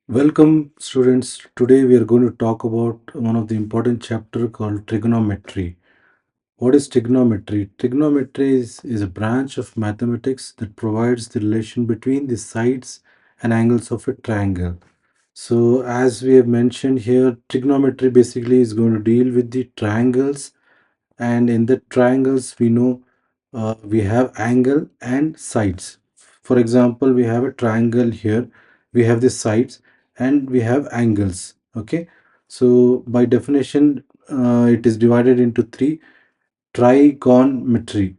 Welcome students. Today we are going to talk about one of the important chapter called trigonometry. What is trigonometry? Trigonometry is a branch of mathematics that provides the relation between the sides and angles of a triangle. So as we have mentioned here, trigonometry basically is going to deal with the triangles, and in the triangles we know we have angle and sides. For example, we have a triangle here, we have the sides and we have angles. Okay, so by definition it is divided into three: trigonometry.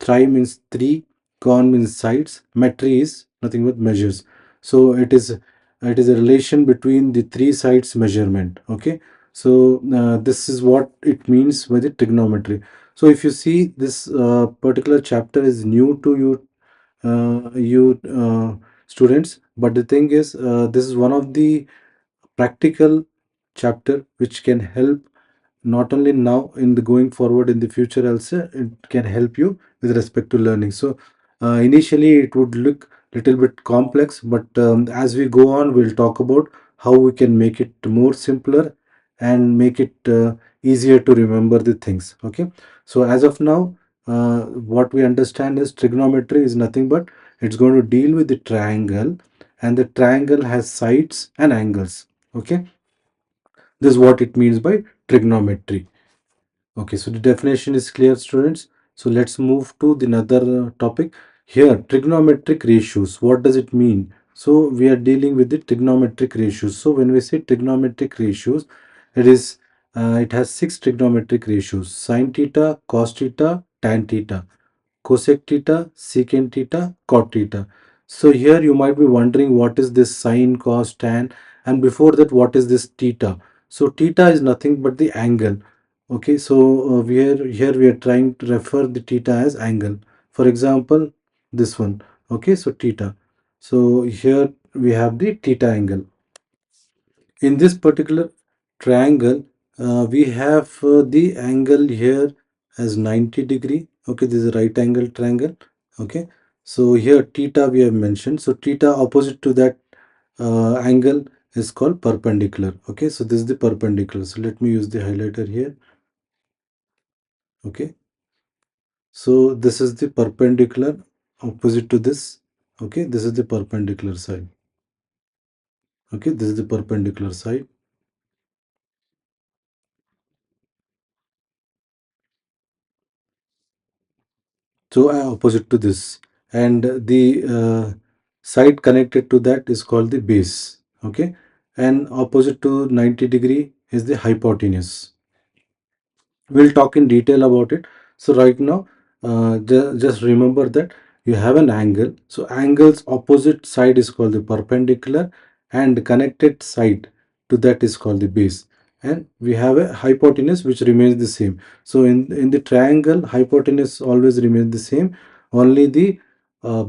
Tri means three, gon means sides, metry is nothing but measures. So it is a relation between the three sides measurement. Okay, so this is what it means by the trigonometry. So if you see this particular chapter is new to you students, but the thing is this is one of the practical chapter which can help not only now in the going forward in the future also. It can help you with respect to learning. So initially it would look little bit complex, but as we go on we'll talk about how we can make it more simpler and make it easier to remember the things. Okay, so as of now what we understand is trigonometry is nothing but it's going to deal with the triangle, and the triangle has sides and angles. Okay, this is what it means by trigonometry. Okay, so the definition is clear, students. So let's move to the another topic. Here, trigonometric ratios. What does it mean? So we are dealing with the trigonometric ratios. So when we say trigonometric ratios, it has six trigonometric ratios: sine theta, cos theta, tan theta, cosec theta, secant theta, cot theta. So here you might be wondering what is this sine, cos, tan, and before that what is this theta? So theta is nothing but the angle. Okay, so we are trying to refer the theta as angle. For example, this one. Okay, so theta. So here we have the theta angle. In this particular triangle, we have the angle here as 90 degree. Okay, this is a right angle triangle. Okay, so here theta we have mentioned. So theta opposite to that angle is called perpendicular. Okay, so this is the perpendicular. So let me use the highlighter here. Okay, so this is the perpendicular opposite to this. Okay, this is the perpendicular side. Okay, this is the perpendicular side. So opposite to this, and the side connected to that is called the base. Okay, and opposite to 90 degree is the hypotenuse. We'll talk in detail about it. So right now just remember that you have an angle. So angle's opposite side is called the perpendicular, and connected side to that is called the base, and we have a hypotenuse which remains the same. So in the triangle, hypotenuse always remains the same, only the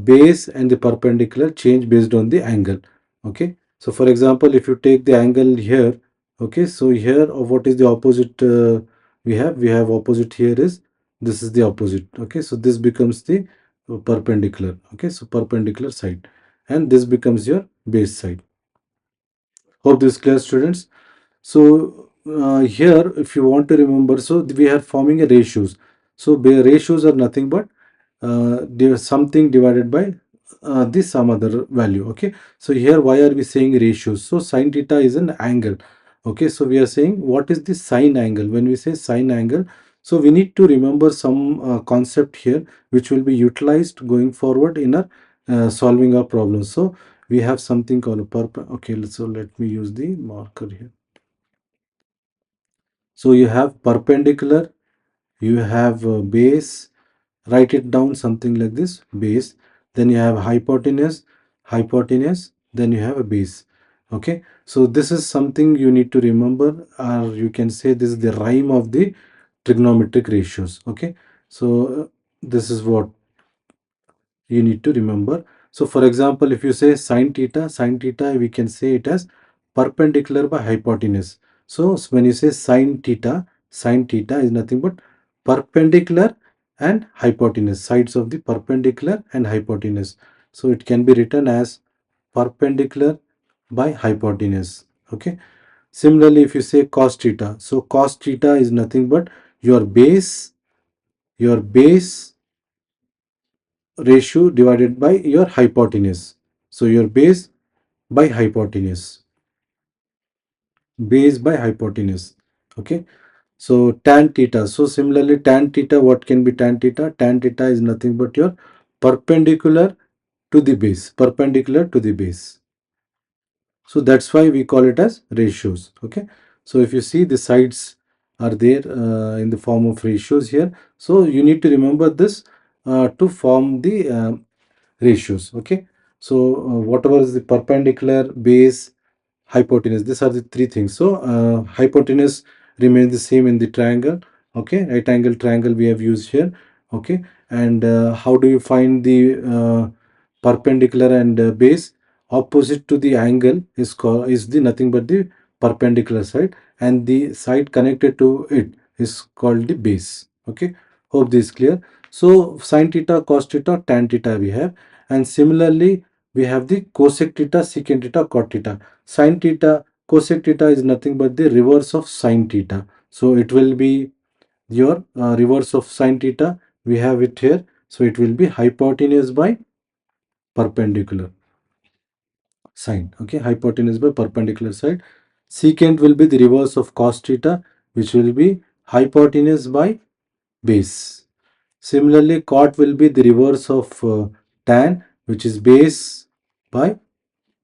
base and the perpendicular change based on the angle. Okay, so for example, if you take the angle here, okay, so here what is the opposite we have opposite here is, this is the opposite. Okay, so this becomes the perpendicular. Okay, so perpendicular side, and this becomes your base side. Hope this is clear, students. So here if you want to remember, so we are forming a ratios. So ratios are nothing but there something divided by this some other value. Okay, so here why are we saying ratios? So sine theta is an angle. Okay, so we are saying what is the sine angle. When we say sine angle, so we need to remember some concept here which will be utilized going forward in our solving our problems. So we have something called a okay, so let me use the marker here. So you have perpendicular, you have base, write it down something like this: base, then you have hypotenuse, then you have a base. Okay, so this is something you need to remember, or you can say this is the rhyme of the trigonometric ratios. Okay, so this is what you need to remember. So for example, if you say sine theta we can say it as perpendicular by hypotenuse. So when you say sine theta is nothing but perpendicular and hypotenuse, sides of the perpendicular and hypotenuse. So it can be written as perpendicular by hypotenuse. Okay. Similarly, if you say cos theta, so cos theta is nothing but your base ratio divided by your hypotenuse. So your by hypotenuse, base by hypotenuse. Okay. So tan theta. So similarly, tan theta, what can be tan theta? Tan theta is nothing but your perpendicular to the base, perpendicular to the base. So that's why we call it as ratios. Okay. So if you see, the sides are there in the form of ratios here. So you need to remember this to form the ratios. Okay. So whatever is the perpendicular, base, hypotenuse, these are the three things. So hypotenuse remains the same in the triangle. Okay. Right angle triangle we have used here. Okay. And how do you find the perpendicular and base? Opposite to the angle is the nothing but the perpendicular side, and the side connected to it is called the base. Okay. Hope this is clear. So sin theta, cos theta, tan theta we have, and similarly we have the cosec theta, secant theta, cot theta. Sin theta, cosec theta is nothing but the reverse of sin theta. So it will be your reverse of sin theta. We have it here. So it will be hypotenuse by perpendicular side. Okay, hypotenuse by perpendicular side. Secant will be the reverse of cos theta, which will be hypotenuse by base. Similarly, cot will be the reverse of tan, which is base by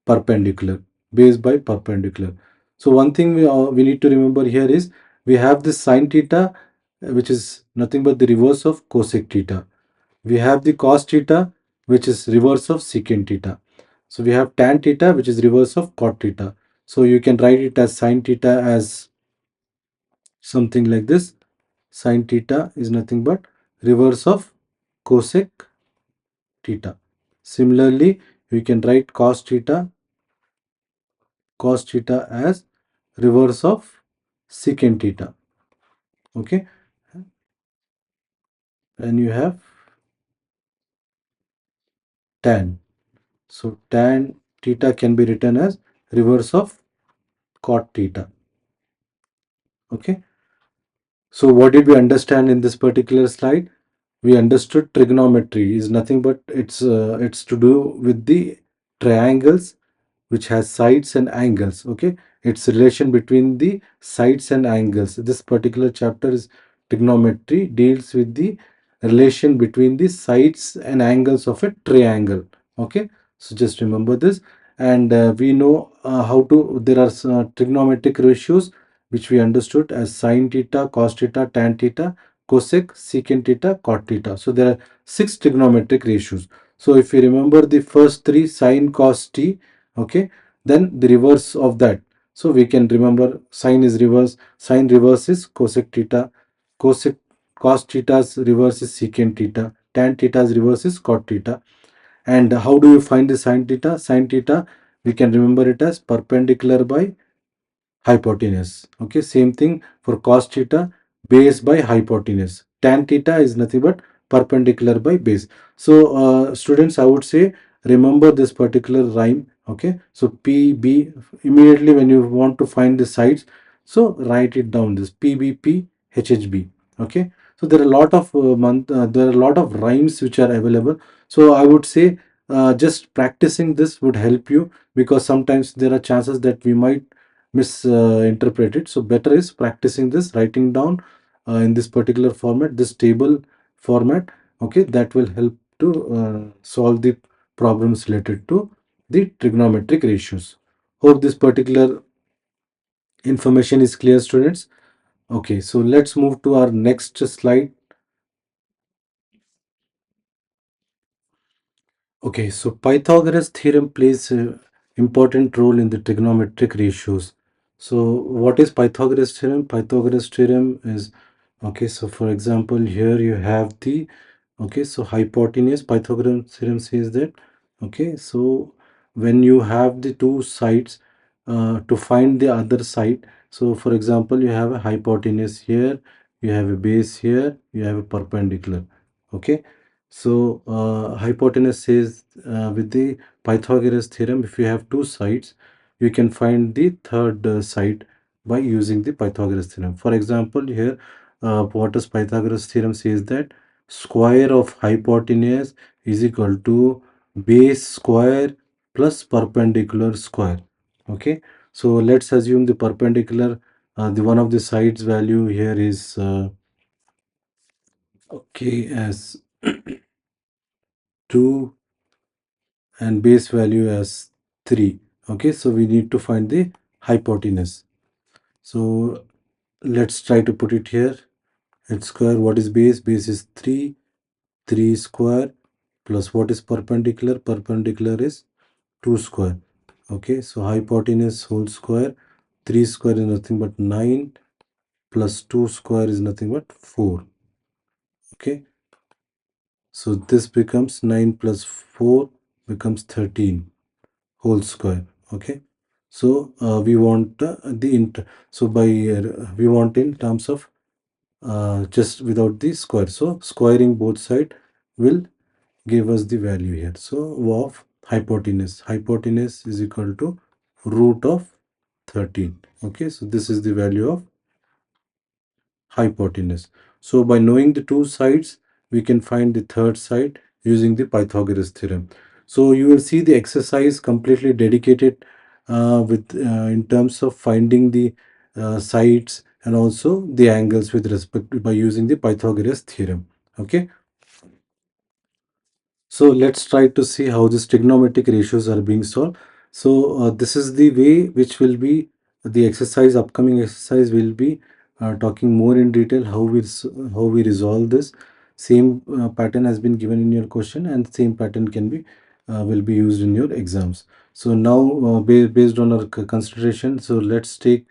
perpendicular, base by perpendicular. So one thing we need to remember here is we have this sin theta, which is nothing but the reverse of cosec theta. We have the cos theta, which is reverse of secant theta. So we have tan theta, which is reverse of cot theta. So you can write it as sin theta as something like this. Sin theta is nothing but reverse of cosec theta. Similarly, we can write cos theta as reverse of secant theta. Okay. And you have tan. So tan theta can be written as reverse of cot theta. Okay. So what did we understand in this particular slide? We understood trigonometry is nothing but it's to do with the triangles which has sides and angles. Okay, it's relation between the sides and angles. This particular chapter is trigonometry, deals with the relation between the sides and angles of a triangle. Okay, so just remember this. And we know how to, there are trigonometric ratios which we understood as sine theta, cos theta, tan theta, cosec, secant theta, cot theta. So there are 6 trigonometric ratios. So if you remember the first 3, sine, cos, t, okay, then the reverse of that. So we can remember sine is reverse, sine reverse is cosec theta, cosec, cos theta's reverse is secant theta, tan theta's reverse is cot theta. And how do you find the sine theta? Sine theta, we can remember it as perpendicular by hypotenuse. Okay, same thing for cos theta, base by hypotenuse. Tan theta is nothing but perpendicular by base. So students, I would say remember this particular rhyme. Okay, so PB, immediately when you want to find the sides, so write it down, this PBP HHB. Okay, so there are a lot of there are a lot of rhymes which are available. So I would say just practicing this would help you, because sometimes there are chances that we might misinterpret it. So better is practicing this, writing down in this particular format, this table format. Okay, that will help to solve the problems related to the trigonometric ratios. Hope this particular information is clear, students. Okay, so let's move to our next slide. Okay, so Pythagoras theorem plays an important role in the trigonometric ratios. So what is Pythagoras theorem? Pythagoras theorem is, okay, so for example, here you have the, okay, so hypotenuse. Pythagoras theorem says that, okay, so when you have the two sides, to find the other side, so for example, you have a hypotenuse here, you have a base here, you have a perpendicular. Okay, so hypotenuse says with the Pythagoras theorem, if you have two sides, you can find the third side by using the Pythagoras theorem. For example, here what does Pythagoras theorem says that square of hypotenuse is equal to base square plus perpendicular square. Okay, so let's assume the perpendicular, the one of the sides value here is okay as 2 and base value as 3. Okay, so we need to find the hypotenuse. So let's try to put it here. It's square. What is base? Base is 3. 3 square plus what is perpendicular? Perpendicular is 2 square. Okay, so hypotenuse whole square. 3 square is nothing but 9 plus 2 square is nothing but 4. Okay, so this becomes 9 plus 4 becomes 13 whole square. Okay, so we want so by we want in terms of just without the square. So squaring both side will give us the value here. So of hypotenuse, hypotenuse is equal to root of 13. Okay, so this is the value of hypotenuse. So by knowing the two sides, we can find the third side using the Pythagoras theorem. So you will see the exercise completely dedicated with in terms of finding the sides and also the angles with respect to, by using the Pythagoras theorem. Okay. So let's try to see how these trigonometric ratios are being solved. So this is the way which will be the exercise, upcoming exercise will be talking more in detail how we resolve this. Same pattern has been given in your question and same pattern can be will be used in your exams. So now based on our consideration, so let's take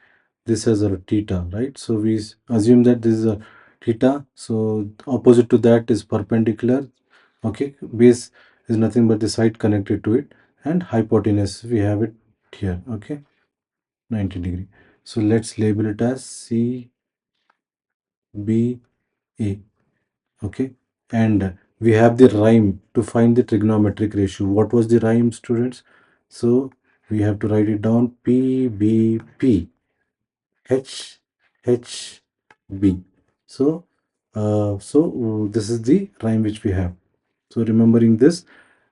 this as a theta, right? So we assume that this is a theta. So opposite to that is perpendicular. Okay, base is nothing but the side connected to it, and hypotenuse we have it here. Okay, 90 degree. So let's label it as CBA. Okay, and we have the rhyme to find the trigonometric ratio. What was the rhyme, students? So we have to write it down: PBP HHB. So this is the rhyme which we have. So remembering this,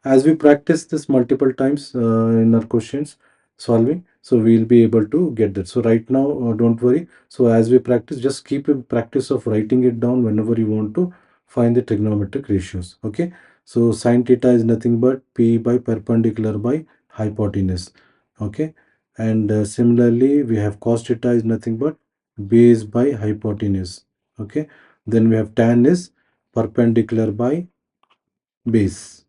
as we practice this multiple times in our questions solving, so we'll be able to get that. So right now, don't worry. So as we practice, just keep a practice of writing it down whenever you want to find the trigonometric ratios. Okay. So sine theta is nothing but P by perpendicular by hypotenuse. Okay. And similarly, we have cos theta is nothing but base by hypotenuse. Okay. Then we have tan is perpendicular by base.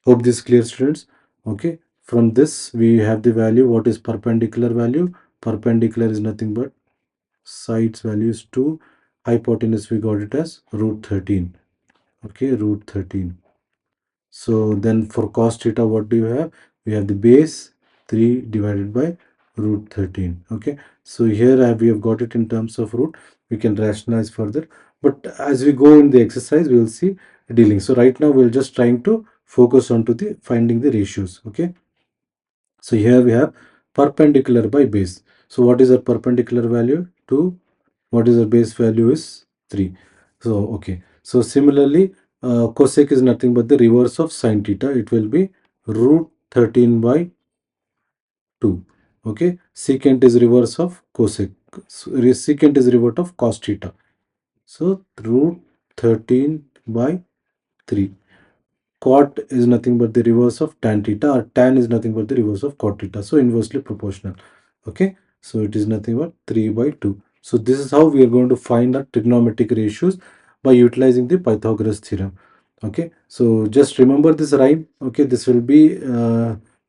Hope this clear, students. Okay, from this we have the value. What is perpendicular value? Perpendicular is nothing but sides values 2. Hypotenuse we got it as root 13. Okay, root 13. So then for cos theta, what do you have? We have the base 3 divided by root 13. Okay, so here we have got it in terms of root. We can rationalize further, but as we go in the exercise, we will see dealing. So right now we're just trying to focus on to the finding the ratios. Okay, so here we have perpendicular by base. So what is a perpendicular value? 2. What is the base value is 3. So okay, so similarly cosec is nothing but the reverse of sine theta. It will be root 13 by 2. Okay, secant is reverse of cosec. So, secant is reverse of cos theta. So root 13 by 3. Cot is nothing but the reverse of tan theta, or tan is nothing but the reverse of cot theta. So inversely proportional. Okay, so it is nothing but 3 by 2. So this is how we are going to find the trigonometric ratios by utilizing the Pythagoras theorem. Okay, so just remember this rhyme. Okay, this will be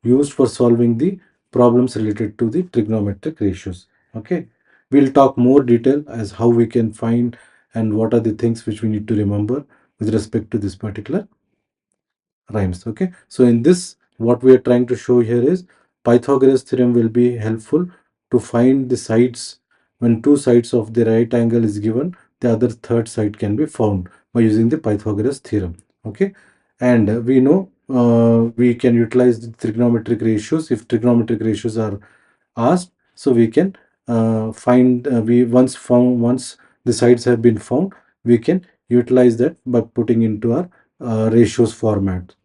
used for solving the problems related to the trigonometric ratios. Okay, we'll talk more detail as how we can find and what are the things which we need to remember with respect to this particular rhymes. Okay, so in this, what we are trying to show here is Pythagoras theorem will be helpful to find the sides. When two sides of the right angle is given, the other third side can be found by using the Pythagoras theorem. Okay, and we know we can utilize the trigonometric ratios if trigonometric ratios are asked. So we can find we once the sides have been found, we can utilize that by putting into our ratios format.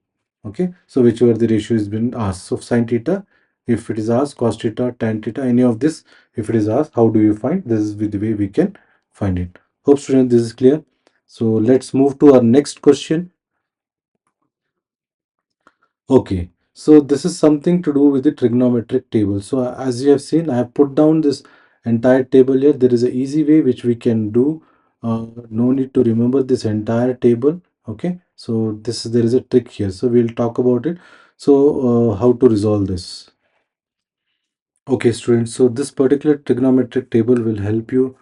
Okay, so whichever the ratio has been asked. So sine theta, if it is asked, cos theta, tan theta, any of this, if it is asked, how do you find? This is the way we can find it. Hope students this is clear. So let's move to our next question. Okay, so this is something to do with the trigonometric table. So as you have seen, I have put down this entire table here. There is an easy way which we can do. No need to remember this entire table. Okay, so there is a trick here. So we'll talk about it. So how to resolve this? Okay, students. So this particular trigonometric table will help you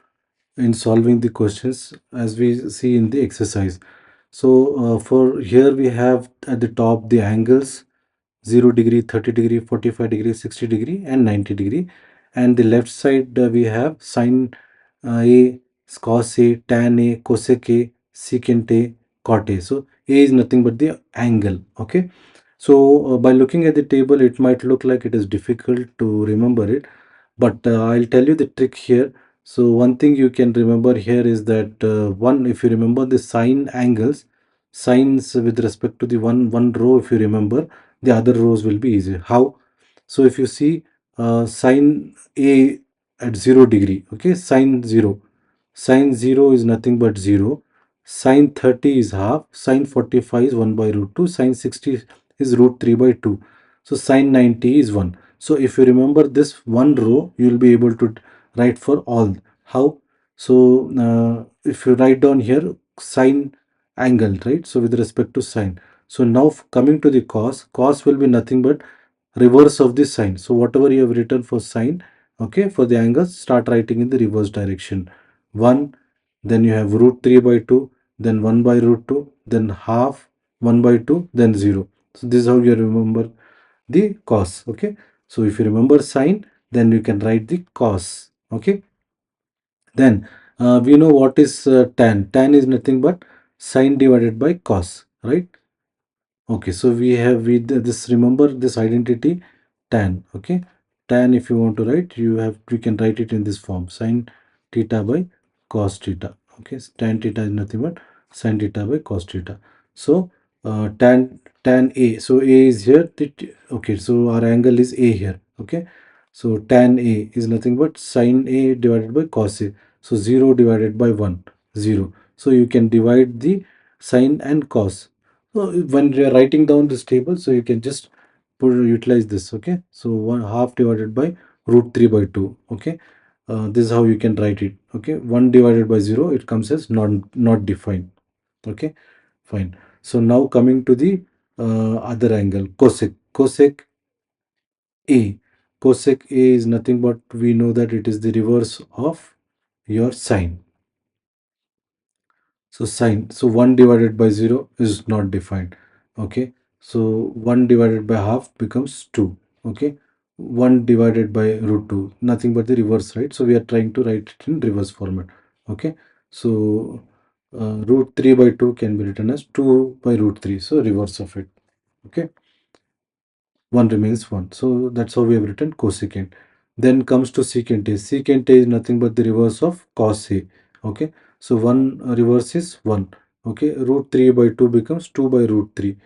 in solving the questions as we see in the exercise. So for here we have at the top the angles 0 degree, 30 degree, 45 degree, 60 degree and 90 degree. And the left side we have sine A, cos A, tan A, cosec A, secant A, cot A. So A is nothing but the angle. Okay. So by looking at the table, it might look like it is difficult to remember it, but I'll tell you the trick here. So one thing you can remember here is that one, if you remember the sine angles, sines with respect to the one row, if you remember, the other rows will be easier. How? So if you see sine A at 0 degree, okay, sine 0 is nothing but 0, sine 30 is half, sine 45 is 1 by root 2, sine 60 is root 3 by 2. So sine 90 is 1. So if you remember this one row, you will be able to write for all. How? So if you write down here sine angle, right? So with respect to sine. So now coming to the cos will be nothing but reverse of the sine. So whatever you have written for sine, okay, for the angles, start writing in the reverse direction. 1, then you have root 3 by 2, then 1 by root 2, then half, 1 by 2, then 0. So this is how you remember the cos. Okay, so if you remember sine, then you can write the cos. Okay, then we know what is tan is nothing but sine divided by cos, right? Okay, so we this, remember this identity tan. Okay, tan, if you want to write, you can write it in this form, sine theta by cos theta. Okay, so tan theta is nothing but sine theta by cos theta. So tan A, so A is here. Okay, so our angle is A here. Okay, so tan A is nothing but sine A divided by cos A. So 0 divided by 1, 0. So you can divide the sine and cos. So when you are writing down this table, so you can just utilize this. Okay, so 1 half divided by root 3 by 2. Okay, this is how you can write it. Okay, 1 divided by 0, it comes as not defined. Okay, fine. So now coming to the other angle, cosec A. Cosec A is nothing but, we know that it is the reverse of your sine. So sine, so 1 divided by 0 is not defined. Okay, so 1 divided by half becomes 2. Okay, 1 divided by root 2, nothing but the reverse, right? So we are trying to write it in reverse format. Okay, so root 3 by 2 can be written as 2 by root 3, so reverse of it. Okay, 1 remains 1. So that's how we have written cosecant. Then comes to secant A. Secant A is nothing but the reverse of cos A. Okay, so 1 reverse is 1. Okay, root 3 by 2 becomes 2 by root 3.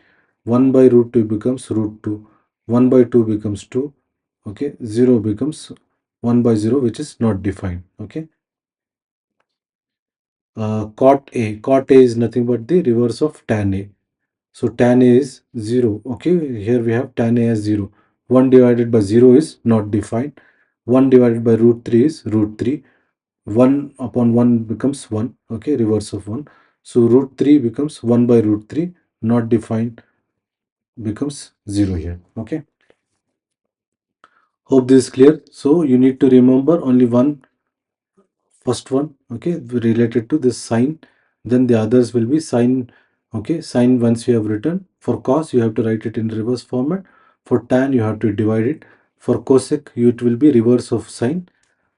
1 by root 2 becomes root 2. 1 by 2 becomes 2. Okay, 0 becomes 1 by 0, which is not defined. Okay, cot A. Cot A is nothing but the reverse of tan A. So tan A is 0. Okay, here we have tan A as 0. 1 divided by 0 is not defined. 1 divided by root 3 is root 3. 1 upon 1 becomes 1. Okay, reverse of 1. So root 3 becomes 1 by root 3, not defined, becomes 0 here. Okay, hope this is clear. So you need to remember only one, first one, okay, related to this sine. Then the others will be sine. Okay, sine, once you have written. For cos, you have to write it in reverse format. For tan, you have to divide it. For cosec, it will be reverse of sine.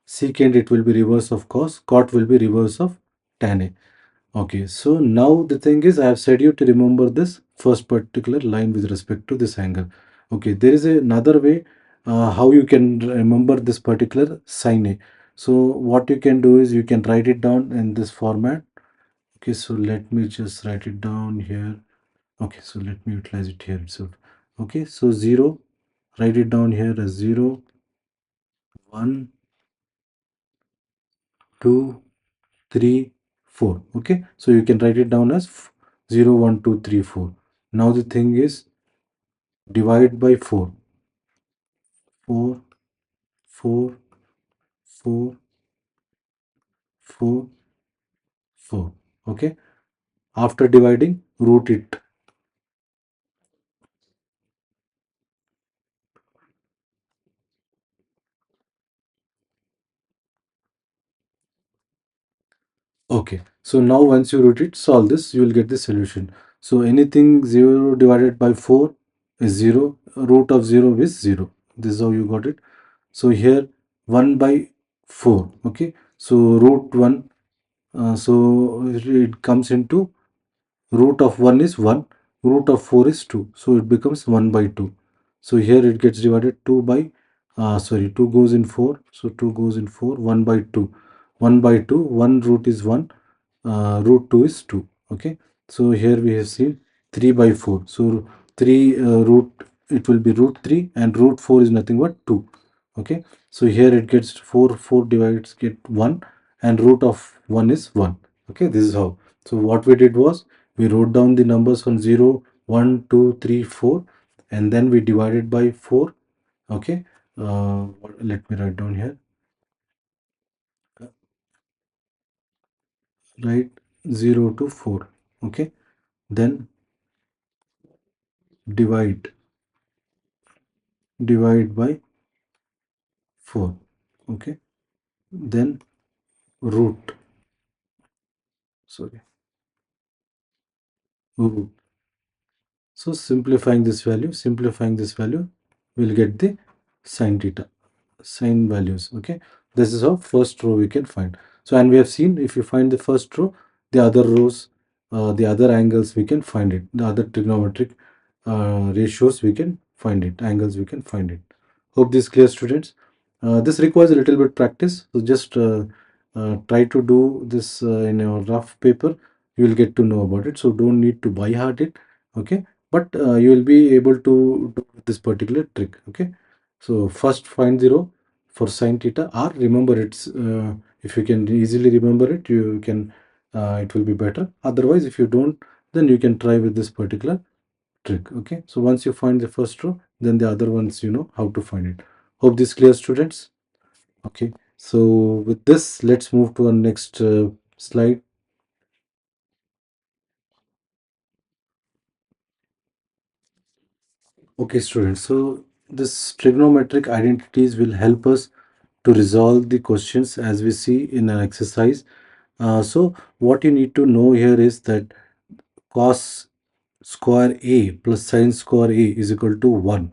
Secant, it will be reverse of cos. Cot will be reverse of tan A. Okay, so now the thing is, I have said you to remember this first particular line with respect to this angle. Okay, there is another way how you can remember this particular sine A. So what you can do is you can write it down in this format. Okay, so let me just write it down here. Okay, so let me utilize it here itself. Okay, so 0, write it down here as 0, 1, 2, 3, 4. Okay, so you can write it down as 0, 1, 2, 3, 4. Now the thing is divide by 4. 4, 4, 4, 4, 4. Okay, after dividing, root it. Okay, so now once you root it, solve this, you will get the solution. So anything 0 divided by 4 is 0, root of 0 is 0. This is how you got it. So here 1 by 4. Okay, so root 1, so it comes into root of 1 is 1, root of 4 is 2, so it becomes 1 by 2. So here it gets divided 2 by 2 goes in 4, so 2 goes in 4, 1 by 2, 1 by 2, 1 root is 1, root 2 is 2. Okay, so here we have seen 3 by 4, so 3 root, it will be root 3, and root 4 is nothing but 2. Okay, so here it gets 4 divides get 1, and root of 1 is 1. Okay, this is how. So what we did was we wrote down the numbers from 0, 1, 2, 3, 4, and then we divided by 4. Okay, let me write down here. Write 0 to 4. Okay, then divide by 4. Okay, then root, sorry, root. So simplifying this value, we'll get the sine theta, sine values. Okay, this is how first row we can find. So, and we have seen if you find the first row, the other rows, the other angles we can find it, the other trigonometric ratios we can find it, angles we can find it. Hope this clear, students. This requires a little bit practice, so just try to do this in a rough paper. You will get to know about it, so don't need to by heart it. Okay, but you will be able to do this particular trick. Okay, so first find 0 for sine theta, or remember it's if you can easily remember it, you can it will be better. Otherwise, if you don't, then you can try with this particular trick. Okay, so once you find the first row, then the other ones you know how to find it. Hope this clear, students. Okay, so with this, let's move to our next slide. Okay, students, so this trigonometric identities will help us to resolve the questions as we see in an exercise. So what you need to know here is that cos square A plus sine square A is equal to 1.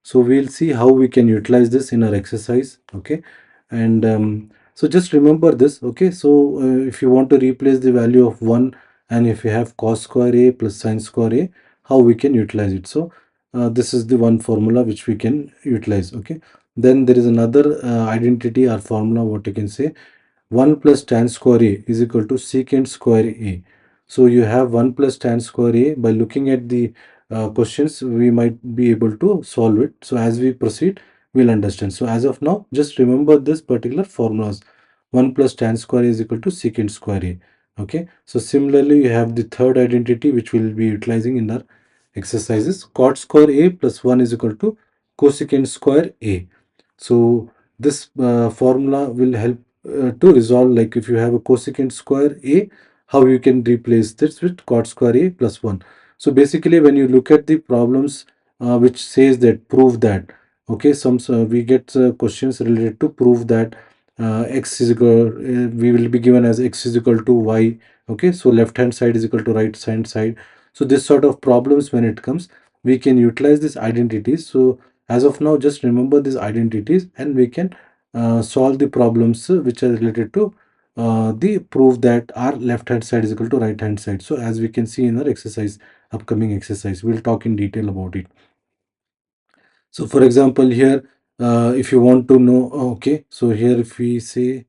So we'll see how we can utilize this in our exercise. Okay, and so just remember this. Okay, so if you want to replace the value of 1, and if you have cos square A plus sine square A, how we can utilize it. So this is the one formula which we can utilize. Okay, then there is another identity or formula, what you can say, 1 plus tan square A is equal to secant square A. So you have 1 plus tan square A. By looking at the questions, we might be able to solve it. So as we proceed, we'll understand. So as of now, just remember this particular formulas. 1 plus tan square A is equal to secant square A. Okay. So similarly, you have the third identity which we'll be utilizing in our exercises. Cot square A plus 1 is equal to cosecant square A. So this formula will help to resolve, like if you have a cosecant square A, how you can replace this with cot square A plus 1. So basically when you look at the problems which says that prove that, okay, some we get questions related to prove that x is equal, we will be given as x is equal to y. Okay, so left hand side is equal to right hand side. So this sort of problems, when it comes, we can utilize these identities. So as of now, just remember these identities, and we can solve the problems which are related to the proof that our left hand side is equal to right hand side. So as we can see in our exercise upcoming exercise. We'll talk in detail about it. So for example here, if you want to know, okay, so here if we say,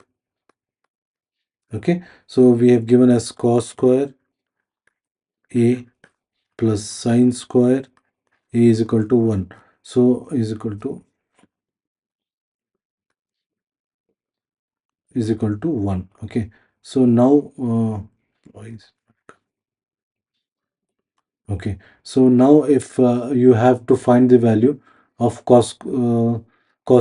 okay, so we have given as cos square a plus sine square a is equal to 1. So is equal to 1. Okay, so now why is- okay, so now if you have to find the value of cos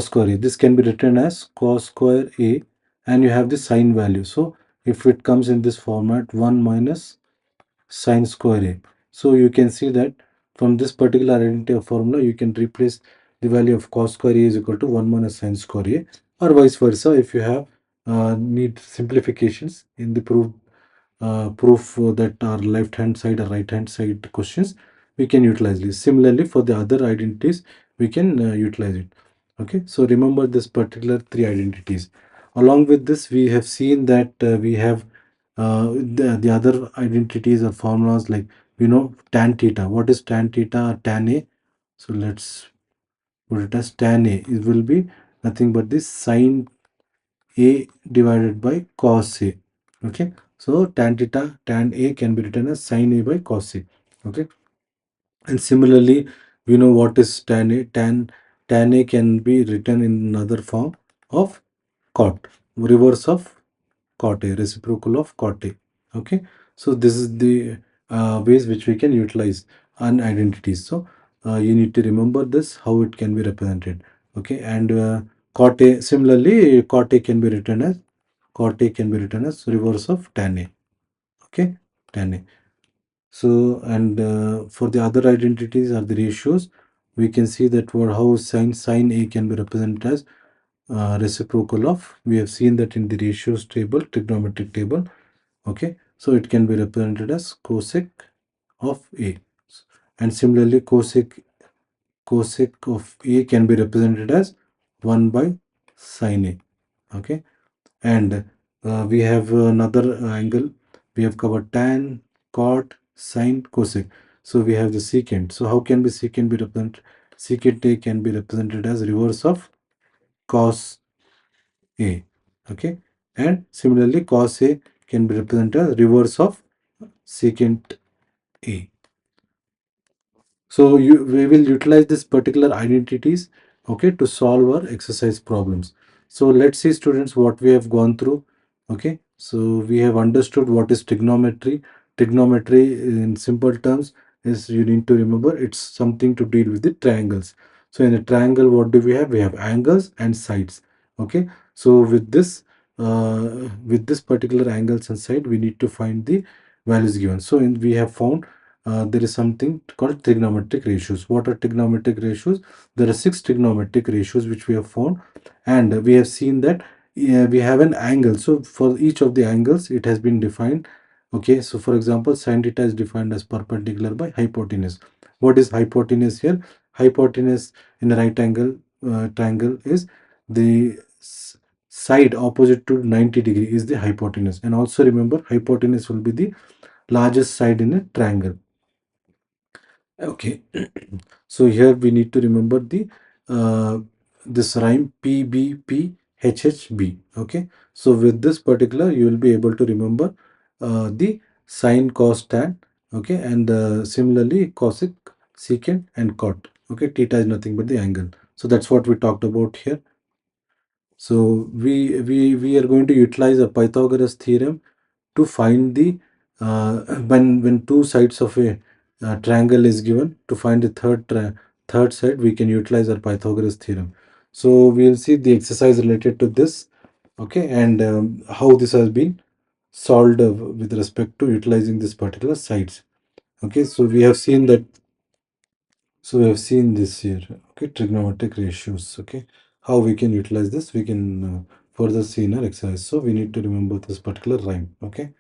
square a, this can be written as cos square a, and you have the sine value. So if it comes in this format, 1 minus sine square a. So you can see that from this particular identity of formula, you can replace the value of cos square a is equal to 1 minus sine square a, or vice versa. If you have need simplifications in the proof that are left hand side or right hand side questions, we can utilize this. Similarly, for the other identities, we can utilize it. Okay, so remember this particular three identities. Along with this, we have seen that we have the other identities or formulas, like tan theta. What is tan theta or tan a? So let's put it as tan a. It will be nothing but this sine a divided by cos a. Okay, so tan theta, tan a can be written as sine a by cos a. Okay, and similarly, we know what is tan a. Tan a can be written in another form of cot, reverse of cot a, reciprocal of cot a. Okay, so this is the ways which we can utilize an identities. So you need to remember this, how it can be represented. Okay, and cot a, similarly cot a can be written as reverse of tan a. Okay, tan a. So, and for the other identities are the ratios, we can see that for how sine a can be represented as reciprocal of, we have seen that in the ratios table, trigonometric table. Okay, so it can be represented as cosec of a, and similarly cosec of a can be represented as 1 by sine a. Okay, and we have another angle. We have covered tan, cot, sine, cosec. So we have the secant. So how can be secant be represented? Secant a can be represented as reverse of cos a. Okay, and similarly cos a can be represented as reverse of secant a. So we will utilize this particular identities, okay, to solve our exercise problems. So let's see, students, what we have gone through. Okay, so we have understood what is trigonometry. Trigonometry in simple terms is, you need to remember, it's something to deal with the triangles. So in a triangle, what do we have? We have angles and sides. Okay, so with this particular angles and side, we need to find the values given. So we have found there is something called trigonometric ratios. What are trigonometric ratios? There are 6 trigonometric ratios which we have found, and we have seen that we have an angle. So for each of the angles, it has been defined. Okay, so for example, sine theta is defined as perpendicular by hypotenuse. What is hypotenuse here? Hypotenuse in a right angle triangle is the side opposite to 90 degree is the hypotenuse. And also remember, hypotenuse will be the largest side in a triangle. Okay, so here we need to remember the this rhyme PBPHHB. Okay, so with this particular, you will be able to remember the sine, cos, tan. Okay, and similarly cosec, secant, and cot. Okay, theta is nothing but the angle. So that's what we talked about here. So we are going to utilize a Pythagoras theorem to find the when two sides of a triangle is given. To find the third side, we can utilize our Pythagoras theorem. So we'll see the exercise related to this. Okay, and how this has been solved with respect to utilizing this particular sides. Okay, so we have seen that. So we have seen this here. Okay, trigonometric ratios. Okay, how we can utilize this, we can further see in our exercise. So we need to remember this particular rhyme. Okay,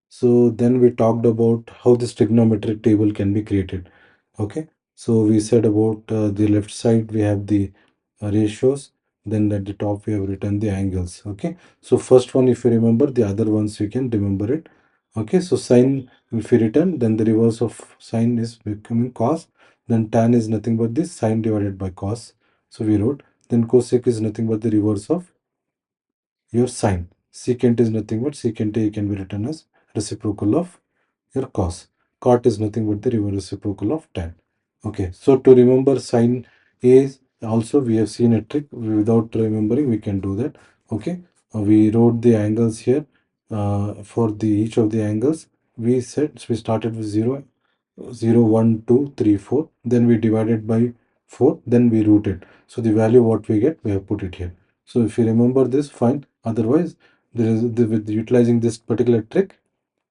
so then we talked about how this trigonometric table can be created. Okay, so we said about the left side we have the ratios, then at the top we have written the angles. Okay, so first one, if you remember, the other ones you can remember it. Okay, so sine, if we return, then the reverse of sine is becoming cos. Then tan is nothing but this sine divided by cos. So we wrote. Then cosec is nothing but the reverse of your sine. Secant is nothing but secant A can be written as reciprocal of your cos. Cot is nothing but the reverse reciprocal of tan. Okay, so to remember sine A, also we have seen a trick. Without remembering, we can do that. Okay, we wrote the angles here. For the each of the angles, we said, so we started with 0, 0, 1, 2, 3, 4. Then we divided by 4. Then we rooted. So the value what we get, we have put it here. So if you remember this, fine. Otherwise, with utilizing this particular trick,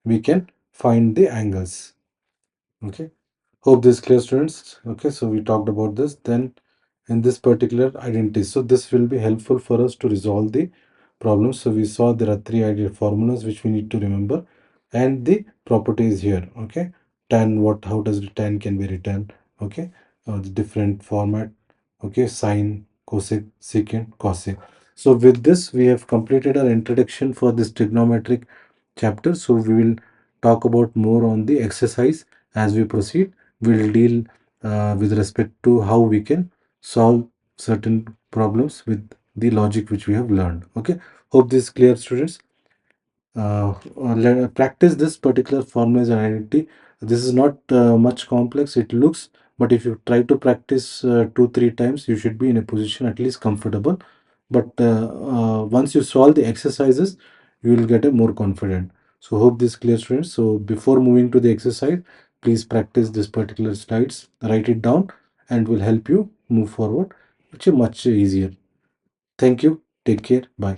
we can find the angles. Okay. Hope this is clear, students. Okay, so we talked about this. Then in this particular identity, so this will be helpful for us to resolve the problem. So we saw there are three ideal formulas which we need to remember, and the properties here. Okay, tan, what, how does the tan can be written? Okay, the different format. Okay, sine, cosec, secant, cosec. So with this, we have completed our introduction for this trigonometric chapter. So we will talk about more on the exercise as we proceed. We'll deal with respect to how we can solve certain problems with the logic which we have learned. Okay, hope this is clear, students. Practice this particular formula and identity. This is not much complex, it looks, but if you try to practice 2 3 times, you should be in a position at least comfortable. But once you solve the exercises, you will get a more confident. So hope this is clear, students. So before moving to the exercise, please practice this particular slides, write it down, and will help you move forward, which is much easier. Thank you, take care, bye.